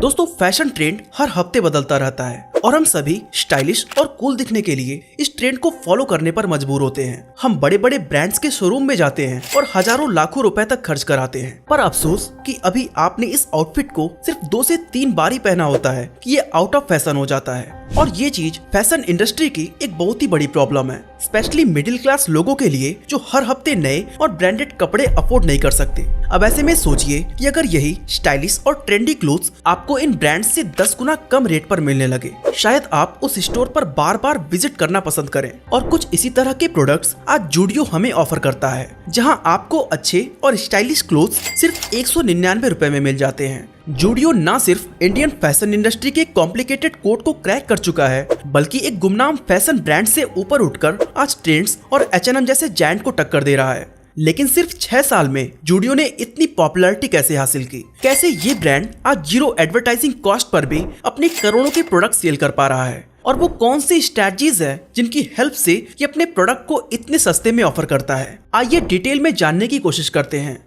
दोस्तों fashion trend हर हफ्ते बदलता रहता है और हम सभी स्टाइलिश और कूल दिखने के लिए इस ट्रेंड को फॉलो करने पर मजबूर होते हैं। हम बड़े बड़े ब्रांड्स के शोरूम में जाते हैं और हजारों लाखों रुपए तक खर्च कराते हैं, पर अफसोस कि अभी आपने इस आउटफिट को सिर्फ 2 से 3 बार ही पहना होता है कि ये आउट ऑफ फैशन हो जाता है। और ये चीज फैशन इंडस्ट्री की एक बहुत ही बड़ी प्रॉब्लम है, स्पेशली मिडिल क्लास लोगों के लिए जो हर हफ्ते नए और ब्रांडेड कपड़े अफोर्ड नहीं कर सकते। अब ऐसे में सोचिए कि अगर यही स्टाइलिश और ट्रेंडी क्लोथ्स आपको इन ब्रांड्स से 10 गुना कम रेट पर मिलने लगे, शायद आप उस स्टोर पर बार बार विजिट करना पसंद करें। और कुछ इसी तरह के प्रोडक्ट्स आज जूडियो हमें ऑफर करता है, जहां आपको अच्छे और स्टाइलिश क्लोथ्स सिर्फ 199 रुपए में मिल जाते हैं। जूडियो न सिर्फ इंडियन फैशन इंडस्ट्री के कॉम्प्लिकेटेड कोड को क्रैक कर चुका है, बल्कि एक गुमनाम फैशन ब्रांड से ऊपर उठकर आज ट्रेंड्स और H&M जैसे जायंट को टक्कर दे रहा है। लेकिन सिर्फ 6 साल में जूडियो ने इतनी पॉपुलैरिटी कैसे हासिल की? कैसे ये ब्रांड आज 0 एडवर्टाइजिंग कॉस्ट पर भी अपने करोड़ों के प्रोडक्ट सेल कर पा रहा है? और वो कौन सी स्ट्रेटजीज है जिनकी हेल्प से ये अपने प्रोडक्ट को इतने सस्ते में ऑफर करता है? आइए डिटेल में जानने की कोशिश करते हैं।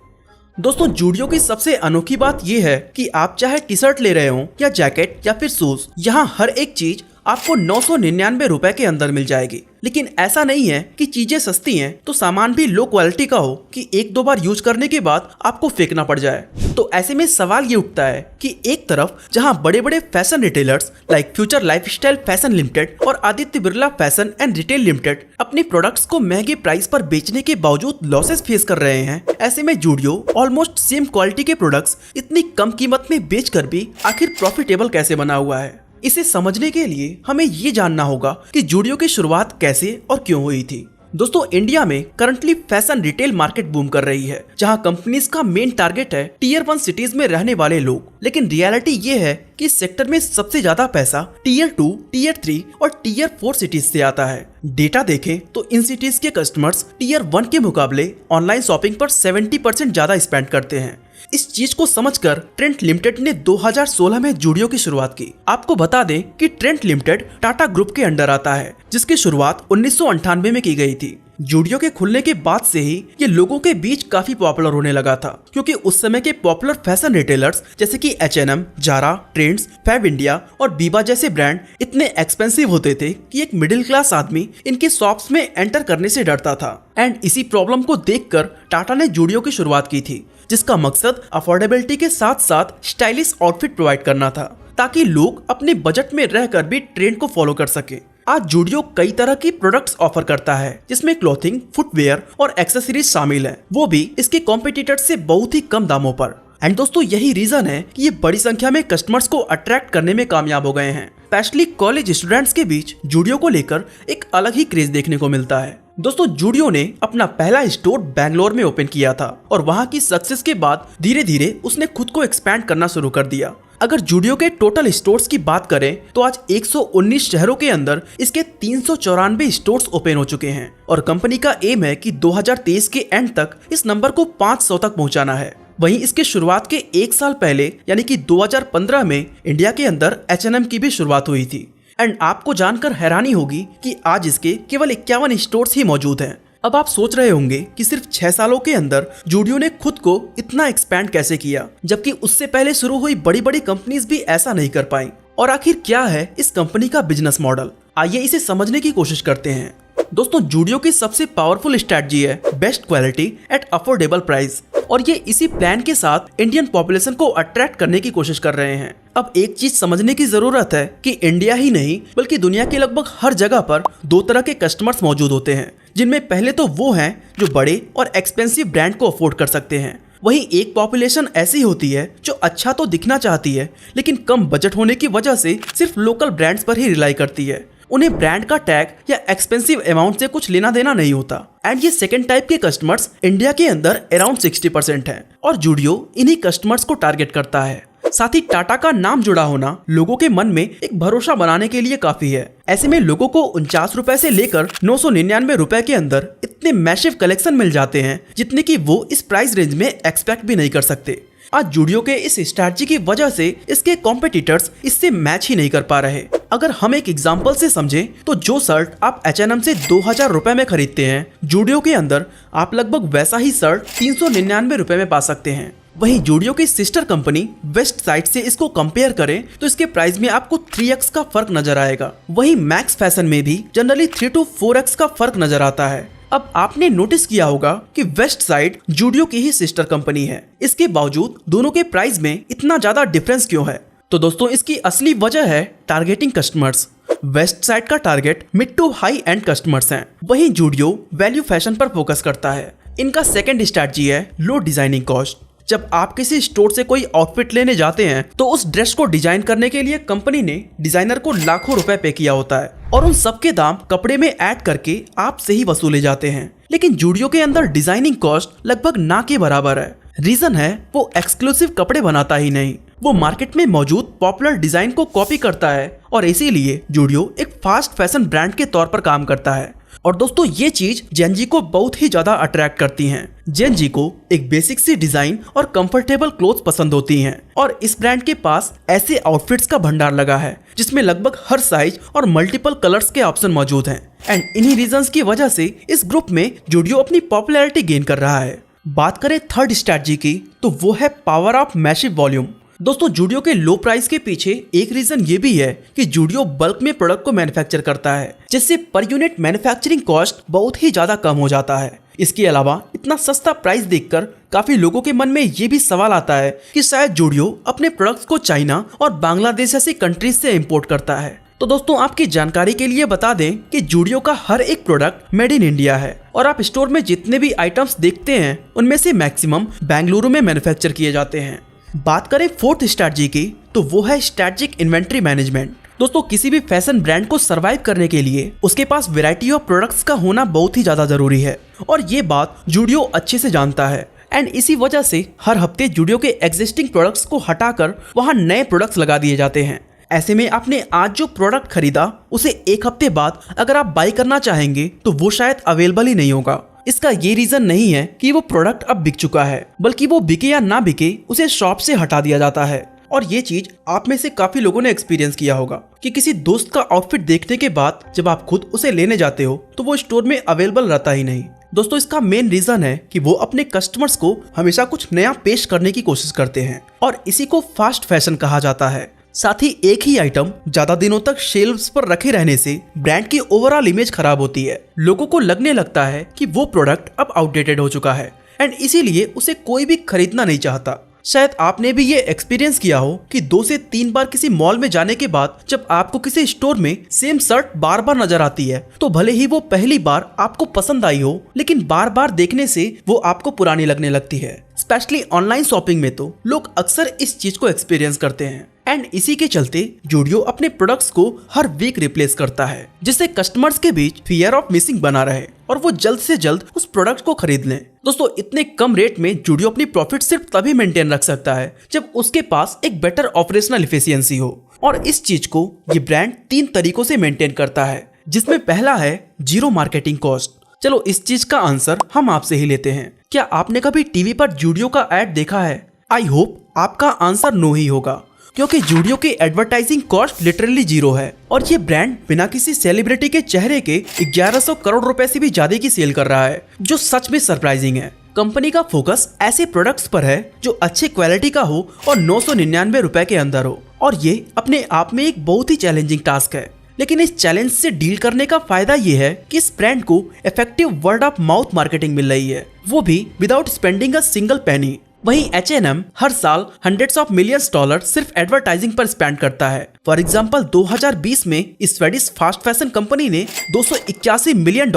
दोस्तों जूडियो की सबसे अनोखी बात यह है कि आप चाहे टी शर्ट ले रहे हो या जैकेट या फिर शूज, यहाँ हर एक चीज आपको 999 रुपए के अंदर मिल जाएगी। लेकिन ऐसा नहीं है कि चीजें सस्ती हैं तो सामान भी लो क्वालिटी का हो कि 1-2 बार यूज करने के बाद आपको फेंकना पड़ जाए। तो ऐसे में सवाल ये उठता है कि एक तरफ जहां बड़े बड़े fashion retailers like Future Lifestyle Fashion Limited और Aditya Birla Fashion and Retail Limited अपने प्रोडक्ट्स को महंगे प्राइस पर बेचने के बावजूद लॉसेस फेस कर रहे हैं, ऐसे में जूडियो ऑलमोस्ट सेम क्वालिटी के प्रोडक्ट्स इतनी कम कीमत में बेचकर भी आखिर प्रॉफिटेबल कैसे बना हुआ है? इसे समझने के लिए हमें ये जानना होगा कि जूडियो की शुरुआत कैसे और क्यों हुई थी। दोस्तों इंडिया में currently fashion retail market boom कर रही है, जहां कंपनीज का मेन टारगेट है टियर 1 सिटीज में रहने वाले लोग। लेकिन रियलिटी ये है कि इस सेक्टर में सबसे ज्यादा पैसा टियर 2, टियर 3 और टियर 4 सिटीज से आता है। डेटा देखें तो इन सिटीज के कस्टमर्स टियर 1 के मुकाबले ऑनलाइन शॉपिंग पर 70% ज्यादा स्पेंड करते हैं। इस चीज को समझकर ट्रेंट लिमिटेड ने 2016 में जूडियो की शुरुआत की। आपको बता दें कि ट्रेंट लिमिटेड टाटा ग्रुप के अंडर आता है, जिसकी शुरुआत 1998 में की गई थी। जूडियो के खुलने के बाद से ही ये लोगों के बीच काफी पॉपुलर होने लगा था, क्योंकि उस समय के पॉपुलर फैशन रिटेलर्स जैसे कि H&M, Zara, trends, fab India और बीबा जैसे ब्रांड इतने एक्सपेंसिव होते थे कि एक मिडिल क्लास आदमी इनके शॉप्स में एंटर करने से डरता था। एंड इसी प्रॉब्लम को देखकर टाटा ने जूडियो की शुरुआत की थी, जिसका मकसद अफोर्डेबिलिटी के साथ साथ स्टाइलिश आउटफिट प्रोवाइड करना था, ताकि लोग अपने बजट में रहकर भी ट्रेंड को फॉलो कर सके। आज जूडियो कई तरह की प्रोडक्ट्स ऑफर करता है, जिसमें क्लॉथिंग, फुटवेयर और एक्सेसरीज शामिल है, वो भी इसके कॉम्पिटिटर्स से बहुत ही कम दामों पर। एंड दोस्तों यही रीजन है कि ये बड़ी संख्या में कस्टमर्स को अट्रैक्ट करने में कामयाब हो गए हैं। स्पेशली कॉलेज स्टूडेंट्स के बीच जूडियो को लेकर एक अलग ही क्रेज देखने को मिलता है। दोस्तों जूडियो ने अपना पहला स्टोर बैंगलोर में ओपन किया था और वहां की सक्सेस के बाद धीरे धीरे उसने खुद को एक्सपैंड करना शुरू कर दिया। अगर जूडियो के टोटल स्टोर्स की बात करें तो आज 119 शहरों के अंदर इसके 394 स्टोर्स ओपन हो चुके हैं और कंपनी का एम है कि 2023 के एंड तक इस नंबर को 500 तक पहुंचाना है। वहीं इसके शुरुआत के 1 साल पहले यानी कि 2015 में इंडिया के अंदर H&M की भी शुरुआत हुई थी। एंड आपको जानकर हैरानी होगी कि आज इसके केवल 51 स्टोर्स ही मौजूद हैं। अब आप सोच रहे होंगे कि सिर्फ 6 सालों के अंदर जूडियो ने खुद को इतना एक्सपैंड कैसे किया, जबकि उससे पहले शुरू हुई बड़ी बड़ी कंपनीज भी ऐसा नहीं कर पाई। और आखिर क्या है इस कंपनी का बिजनेस मॉडल? आइए इसे समझने की कोशिश करते हैं। दोस्तों जूडियो की सबसे पावरफुल स्ट्रेटजी है best quality at affordable price, और ये इसी प्लान के साथ इंडियन पॉपुलेशन को अट्रैक्ट करने की कोशिश कर रहे हैं। अब एक चीज समझने की जरूरत है कि इंडिया ही नहीं बल्कि दुनिया के लगभग हर जगह पर 2 तरह के कस्टमर्स मौजूद होते हैं, जिनमें पहले तो वो हैं जो बड़े और एक्सपेंसिव ब्रांड को अफोर्ड कर सकते हैं। वहीं एक पॉपुलेशन ऐसी होती है जो अच्छा तो दिखना चाहती है, लेकिन कम बजट होने की वजह से सिर्फ लोकल ब्रांड्स पर ही रिलाई करती है। उन्हें ब्रांड का टैग या एक्सपेंसिव अमाउंट से कुछ लेना देना नहीं होता। एंड ये सेकंड टाइप के कस्टमर्स इंडिया के अंदर अराउंड 60% हैं और जूडियो इन्हीं कस्टमर्स को टारगेट करता है। साथ ही टाटा का नाम जुड़ा होना लोगों के मन में एक भरोसा बनाने के लिए काफी है। ऐसे में लोगों को 49 रुपए से लेकर 999 रुपए के अंदर इतने मैसिव कलेक्शन मिल जाते हैं जितने कि वो इस प्राइस रेंज में एक्सपेक्ट भी नहीं कर सकते। आज जूडियो के इस स्ट्रैटेजी की वजह से इसके कॉम्पिटिटर्स इससे मैच ही नहीं कर पा रहे। अगर हम एक एग्जांपल से समझें तो जो शर्ट आप H&M से 2000 रुपए में खरीदते हैं, जूडियो के अंदर आप लगभग वैसा ही शर्ट 399 रुपए में पा सकते हैं। वहीं जूडियो की सिस्टर कंपनी वेस्ट साइड से इसको कंपेयर करें तो इसके प्राइस में आपको 3x का फर्क नजर आएगा। वहीं मैक्स फैशन में भी जनरली 3 to 4x का फर्क नजर आता है। अब आपने नोटिस किया होगा कि वेस्ट साइड जूडियो की ही सिस्टर कंपनी है, इसके बावजूद दोनों के प्राइस में इतना ज्यादा डिफरेंस क्यों है? तो दोस्तों इसकी असली वजह है टारगेटिंग कस्टमर्स। वेस्ट साइड का target mid to high end customers हैं, वहीं जूडियो वैल्यू फैशन पर फोकस करता है। इनका सेकंड स्ट्रैटेजी है लो डिजाइनिंग कॉस्ट। जब आप किसी स्टोर से कोई आउटफिट लेने जाते हैं तो उस ड्रेस को डिजाइन करने के लिए कंपनी ने डिजाइनर को लाखों रुपए पे किया होता है और उन सब के दाम कपड़े में ऐड करके आप से ही वसूले जाते हैं। लेकिन जूडियो के अंदर डिजाइनिंग कॉस्ट लगभग ना के बराबर है। रीजन है वो एक्सक्लूसिव कपड़े बनाता ही नहीं, वो मार्केट में मौजूद पॉपुलर डिजाइन को कॉपी करता है और इसीलिए जूडियो एक फास्ट फैशन ब्रांड के तौर पर काम करता है। और दोस्तों ये चीज जेन-जी को बहुत ही ज्यादा अट्रैक्ट करती हैं। जेन-जी को एक बेसिक सी डिजाइन और कंफर्टेबल क्लोथ्स पसंद होती हैं और इस ब्रांड के पास ऐसे आउटफिट्स का भंडार लगा है जिसमें लगभग हर साइज और मल्टीपल कलर्स के ऑप्शन मौजूद हैं। एंड इन्हीं रीजंस की वजह से इस ग्रुप में जूडियो अपनी पॉपुलैरिटी गेन कर रहा है। बात करें थर्ड स्ट्रैटेजी की तो वो है पावर ऑफ मैसिव वॉल्यूम। दोस्तों जूडियो के लो प्राइस के पीछे एक रीजन ये भी है कि जूडियो बल्क में प्रोडक्ट को मैन्युफैक्चर करता है, जिससे पर यूनिट मैन्युफैक्चरिंग कॉस्ट बहुत ही ज्यादा कम हो जाता है। इसके अलावा इतना सस्ता प्राइस देखकर काफी लोगों के मन में ये भी सवाल आता है कि शायद जूडियो अपने प्रोडक्ट्स को चाइना और बांग्लादेश जैसी कंट्रीज से इम्पोर्ट करता है। तो दोस्तों आपकी जानकारी के लिए बता दें कि जूडियो का हर एक प्रोडक्ट मेड इन इंडिया है और आप स्टोर में जितने भी आइटम्स देखते हैं उनमें से मैक्सिमम बेंगलुरु में मैन्युफैक्चर किए जाते हैं। बात करें फोर्थ स्ट्रैटेजी की तो वो है स्ट्रैटेजिक इन्वेंट्री मैनेजमेंट। दोस्तों किसी भी फैशन ब्रांड को सरवाइव करने के लिए उसके पास वैरायटी ऑफ प्रोडक्ट्स का होना बहुत ही ज्यादा जरूरी है और ये बात जूडियो अच्छे से जानता है। एंड इसी वजह से हर हफ्ते जूडियो के एग्जिस्टिंग प्रोडक्ट्स को हटाकर वहां नए प्रोडक्ट्स लगा दिए जाते हैं। ऐसे में आपने आज जो प्रोडक्ट खरीदा उसे एक हफ्ते बाद अगर आप बाई करना चाहेंगे तो वो शायद अवेलेबल ही नहीं होगा। इसका ये रीजन नहीं है कि वो प्रोडक्ट अब बिक चुका है, बल्कि वो बिके या ना बिके उसे शॉप से हटा दिया जाता है। और ये चीज आप में से काफी लोगों ने एक्सपीरियंस किया होगा कि किसी दोस्त का आउटफिट देखने के बाद जब आप खुद उसे लेने जाते हो तो वो स्टोर में अवेलेबल रहता ही नहीं। दोस्तों इसका मेन रीजन है कि वो अपने कस्टमर्स को हमेशा कुछ नया पेश करने की कोशिश करते हैं और इसी को फास्ट फैशन कहा जाता है। साथ ही एक ही आइटम ज्यादा दिनों तक शेल्व्स पर रखे रहने से ब्रांड की ओवरऑल इमेज खराब होती है। लोगों को लगने लगता है कि वो प्रोडक्ट अब आउटडेटेड हो चुका है एंड इसीलिए उसे कोई भी खरीदना नहीं चाहता। शायद आपने भी ये एक्सपीरियंस किया हो कि 2 से 3 बार किसी मॉल में जाने के बाद जब आपको किसी स्टोर में सेम शर्ट बार बार नजर आती है तो भले ही वो पहली बार आपको पसंद आई हो, लेकिन बार बार देखने से वो आपको पुरानी लगने लगती है। स्पेशली ऑनलाइन शॉपिंग में तो लोग अक्सर इस चीज को एक्सपीरियंस करते हैं एंड इसी के चलते जूडियो अपने प्रोडक्ट्स को हर वीक रिप्लेस करता है, जिससे कस्टमर्स के बीच फियर ऑफ मिसिंग बना रहे और वो जल्द से जल्द उस प्रोडक्ट को खरीद लें। दोस्तों इतने कम रेट में जूडियो अपनी प्रॉफिट सिर्फ तभी मेंटेन रख सकता है जब उसके पास एक बेटर ऑपरेशनल एफिशिएंसी हो और इस चीज को ये ब्रांड 3 तरीकों से मेंटेन करता है, जिसमें पहला है जीरो मार्केटिंग कॉस्ट। चलो इस चीज का आंसर हम आपसे ही लेते हैं। क्या आपने कभी टीवी पर जूडियो का एड देखा है? आई होप आपका आंसर नो ही होगा, क्योंकि जूडियो की एडवर्टाइजिंग कॉस्ट लिटरली जीरो है और ये ब्रांड बिना किसी सेलिब्रिटी के चेहरे के 1100 करोड़ रुपए से भी ज्यादा की सेल कर रहा है, जो सच में सरप्राइजिंग है। कंपनी का फोकस ऐसे प्रोडक्ट्स पर है जो अच्छे क्वालिटी का हो और 999 रुपए के अंदर हो और ये अपने आप में एक बहुत ही चैलेंजिंग टास्क है। लेकिन इस चैलेंज से डील करने का फायदा ये है कि इस ब्रांड को effective word of mouth marketing मिल रही है, वो भी without spending a single penny. वहीं H&M हर साल $100 of millions सिर्फ एडवर्टाइजिंग पर स्पेंड करता है। फॉर एग्जांपल 2020 में स्वीडिश फास्ट फैशन कंपनी ने $281 मिलियन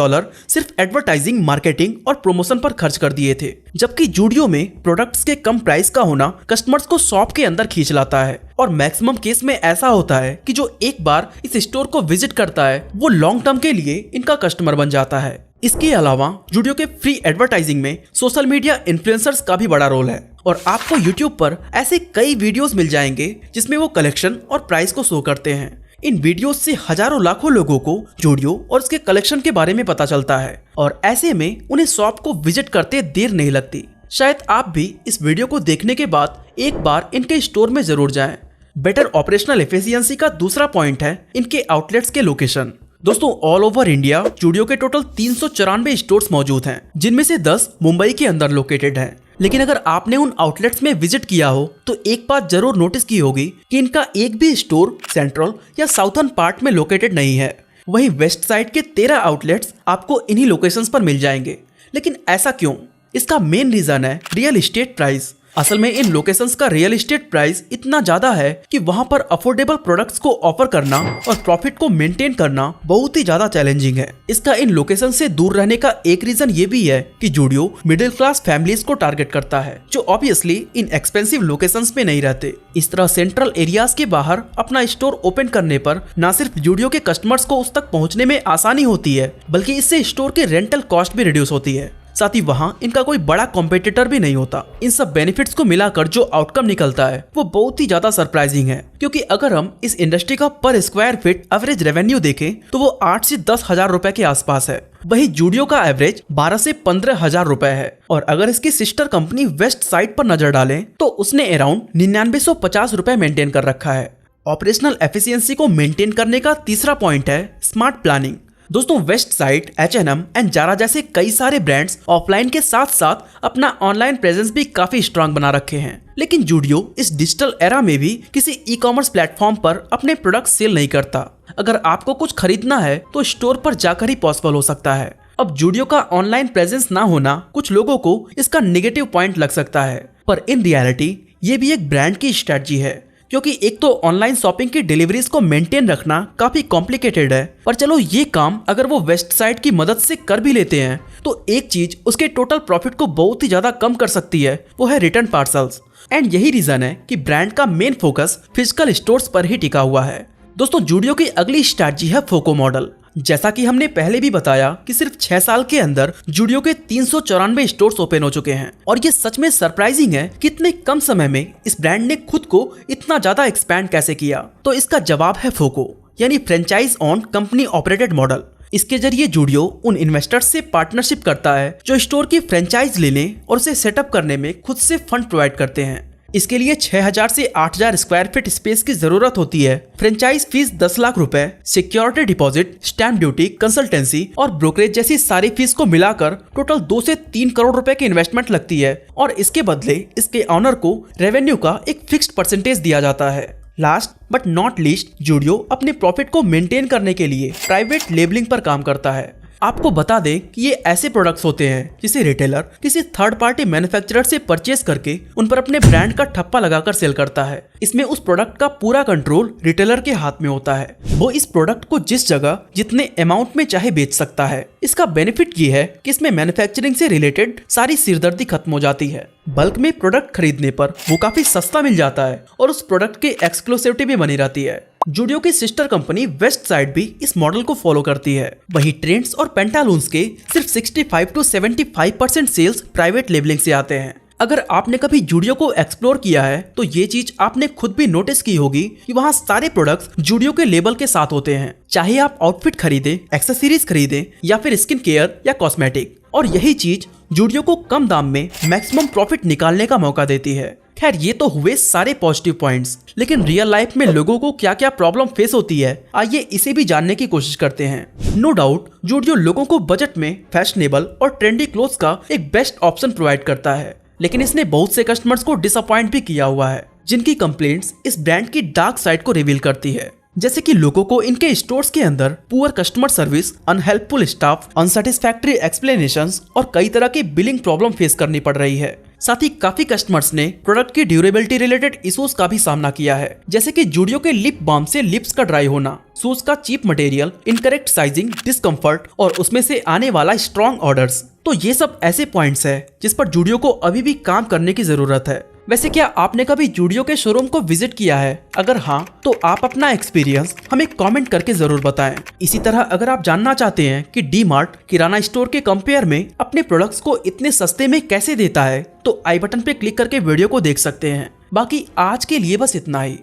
सिर्फ एडवर्टाइजिंग, मार्केटिंग और प्रमोशन पर खर्च कर दिए थे, जबकि जूडियो में प्रोडक्ट्स के कम प्राइस का होना कस्टमर्स को शॉप के अंदर खींच लाता है और मैक्सिमम केस में ऐसा होता है कि जो एक बार इस स्टोर को विजिट करता है वो लॉन्ग टर्म के लिए इनका कस्टमर बन जाता है। इसके अलावा जूडियो के फ्री एडवर्टाइजिंग में सोशल मीडिया इन्फ्लुएंसर्स का भी बड़ा रोल है और आपको यूट्यूब पर ऐसे कई वीडियोस मिल जाएंगे जिसमें वो कलेक्शन और प्राइस को शो करते हैं। इन वीडियोस से हजारों लाखों लोगों को जूडियो और उसके कलेक्शन के बारे में पता चलता है और ऐसे में उन्हें शॉप को विजिट करते देर नहीं लगती। शायद आप भी इस वीडियो को देखने के बाद एक बार इनके स्टोर में जरूर जाएं। बेटर ऑपरेशनल एफिशिएंसी का दूसरा पॉइंट है इनके आउटलेट्स के लोकेशन। दोस्तों ऑल ओवर इंडिया जूडियो के टोटल 394 स्टोर्स मौजूद हैं, जिनमें से 10 मुंबई के अंदर लोकेटेड हैं। लेकिन अगर आपने उन आउटलेट्स में विजिट किया हो तो एक बात जरूर नोटिस की होगी कि इनका एक भी स्टोर सेंट्रल या साउथर्न पार्ट में लोकेटेड नहीं है। वहीं वेस्ट साइड के 13 आउटलेट्स आपको इन्हीं लोकेशंस पर मिल जाएंगे। लेकिन ऐसा क्यों? इसका मेन रीजन है रियल एस्टेट प्राइस। असल में इन लोकेशंस का रियल एस्टेट प्राइस इतना ज्यादा है कि वहां पर अफोर्डेबल प्रोडक्ट्स को ऑफर करना और प्रॉफिट को मेंटेन करना बहुत ही ज्यादा चैलेंजिंग है। इसका इन लोकेशन से दूर रहने का एक रीजन ये भी है कि जूडियो मिडिल क्लास फैमिलीज को टारगेट करता है, जो ऑब्वियसली इन एक्सपेंसिव लोकेशंस में नहीं रहते। इस तरह सेंट्रल एरियाज के बाहर अपना स्टोर ओपन करने पर न सिर्फ जूडियो के कस्टमर्स को उस तक पहुँचने में आसानी होती है, बल्कि इससे स्टोर के रेंटल कॉस्ट भी रिड्यूस होती है। साथ ही वहाँ इनका कोई बड़ा कॉम्पिटिटर भी नहीं होता। इन सब बेनिफिट्स को मिलाकर जो आउटकम निकलता है वो बहुत ही ज्यादा सरप्राइजिंग है, क्योंकि अगर हम इस इंडस्ट्री का पर स्क्वायर फीट एवरेज रेवेन्यू देखें तो वो 8 से 10 हजार रुपए के आसपास है। वही जूडियो का एवरेज 12 से 15 हजार रुपए है। और अगर इसकी सिस्टर कंपनी वेस्ट साइड पर नजर डालें तो उसने अराउंड 9950 रुपए मेंटेन कर रखा है। ऑपरेशनल एफिशिएंसी को मेंटेन करने का तीसरा पॉइंट है स्मार्ट प्लानिंग। दोस्तों, Westside, H&M and Zara जैसे कई सारे ब्रांड्स ऑफलाइन के साथ साथ अपना ऑनलाइन प्रेजेंस भी काफी स्ट्रांग बना रखे हैं। लेकिन जूडियो इस डिजिटल एरा में भी किसी ई कॉमर्स प्लेटफॉर्म पर अपने प्रोडक्ट सेल नहीं करता। अगर आपको कुछ खरीदना है तो स्टोर पर जाकर ही पॉसिबल हो सकता है। अब जूडियो का ऑनलाइन प्रेजेंस ना होना कुछ लोगों को इसका नेगेटिव पॉइंट लग सकता है, पर इन रियलिटी ये भी एक ब्रांड की स्ट्रेटजी है, क्योंकि एक तो ऑनलाइन शॉपिंग की डिलीवरीज को मेंटेन रखना काफी कॉम्प्लिकेटेड है। पर चलो ये काम अगर वो वेस्ट साइड की मदद से कर भी लेते हैं तो एक चीज उसके टोटल प्रॉफिट को बहुत ही ज्यादा कम कर सकती है, वो है रिटर्न पार्सल्स। एंड यही रीजन है कि ब्रांड का मेन फोकस फिजिकल स्टोर्स पर ही टिका हुआ है। दोस्तों, जूडियो की अगली स्ट्रैटेजी है फोको मॉडल। जैसा कि हमने पहले भी बताया कि सिर्फ 6 साल के अंदर जूडियो के 394 स्टोर्स ओपन हो चुके हैं। और ये सच में सरप्राइजिंग है कि इतने कम समय में इस ब्रांड ने खुद को इतना ज्यादा एक्सपैंड कैसे किया। तो इसका जवाब है फोको, यानी franchise on company operated model. इसके जरिए जूडियो उन इन्वेस्टर्स से पार्टनरशिप करता है जो स्टोर की फ्रेंचाइज लेने और उसे सेटअप करने में खुद से फंड प्रोवाइड करते हैं। इसके लिए 6000 से 8000 स्क्वायर फीट स्पेस की जरूरत होती है। फ्रेंचाइज फीस 10 लाख रुपए, security deposit, stamp duty, consultancy और ब्रोकरेज जैसी सारी फीस को मिलाकर टोटल 2 से 3 करोड़ रुपए की इन्वेस्टमेंट लगती है। और इसके बदले इसके ऑनर को रेवेन्यू का एक फिक्स्ड परसेंटेज दिया जाता है। Last but not least, Zudio अपने प्रॉफिट को मेंटेन करने के लिए प्राइवेट लेबलिंग पर काम करता है। आपको बता दें कि ये ऐसे प्रोडक्ट्स होते हैं जिसे रिटेलर किसी थर्ड पार्टी मैन्युफैक्चरर से परचेज करके उन पर अपने ब्रांड का ठप्पा लगाकर सेल करता है। इसमें उस प्रोडक्ट का पूरा कंट्रोल रिटेलर के हाथ में होता है। वो इस प्रोडक्ट को जिस जगह जितने अमाउंट में चाहे बेच सकता है। इसका बेनिफिट ये है कि इसमें मैन्युफैक्चरिंग से रिलेटेड सारी सिरदर्दी खत्म हो जाती है। बल्क में प्रोडक्ट खरीदने पर वो काफी सस्ता मिल जाता है और उस प्रोडक्ट की एक्सक्लूसिविटी भी बनी रहती है। जूडियो की सिस्टर कंपनी वेस्ट साइड भी इस मॉडल को फॉलो करती है। वहीं ट्रेंड्स और पेंटालून्स के सिर्फ 65 to 75% सेल्स प्राइवेट लेबलिंग से आते हैं। अगर आपने कभी जूडियो को एक्सप्लोर किया है तो ये चीज आपने खुद भी नोटिस की होगी कि वहाँ सारे प्रोडक्ट्स जूडियो के लेबल के साथ होते हैं, चाहे आप आउटफिट खरीदें, एक्सेसरीज खरीदें या फिर स्किन केयर या कॉस्मेटिक। और यही चीज जूडियो को कम दाम में मैक्सिमम प्रॉफिट निकालने का मौका देती है। खैर, ये तो हुए सारे पॉजिटिव पॉइंट्स, लेकिन रियल लाइफ में लोगों को क्या क्या प्रॉब्लम फेस होती है, आइए इसे भी जानने की कोशिश करते हैं। नो डाउट जूडियो लोगों को बजट में फैशनेबल और ट्रेंडी क्लोथ्स का एक बेस्ट ऑप्शन प्रोवाइड करता है, लेकिन इसने बहुत से कस्टमर्स को डिसअपॉइंट भी किया हुआ है, जिनकी कंप्लेंट्स इस ब्रांड की डार्क साइड को रिवील करती है। जैसे कि लोगों को इनके स्टोर्स के अंदर poor customer service, unhelpful staff, unsatisfactory explanations और कई तरह की बिलिंग प्रॉब्लम फेस करनी पड़ रही है। साथ ही काफी कस्टमर्स ने प्रोडक्ट की ड्यूरेबिलिटी रिलेटेड इश्यूज का भी सामना किया है, जैसे कि जूडियो के लिप बाम से लिप्स का ड्राई होना, शूज का cheap material, incorrect sizing, discomfort और उसमें से आने वाला स्ट्रॉन्ग ऑर्डर्स। तो ये सब ऐसे पॉइंट्स है जिस पर जूडियो को अभी भी काम करने की जरूरत है। वैसे क्या आपने कभी जूडियो के शोरूम को विजिट किया है? अगर हाँ तो आप अपना एक्सपीरियंस हमें कमेंट करके जरूर बताएं। इसी तरह अगर आप जानना चाहते हैं कि डी-मार्ट किराना स्टोर के कंपेयर में अपने प्रोडक्ट्स को इतने सस्ते में कैसे देता है, तो आई बटन पे क्लिक करके वीडियो को देख सकते हैं। बाकी आज के लिए बस इतना ही।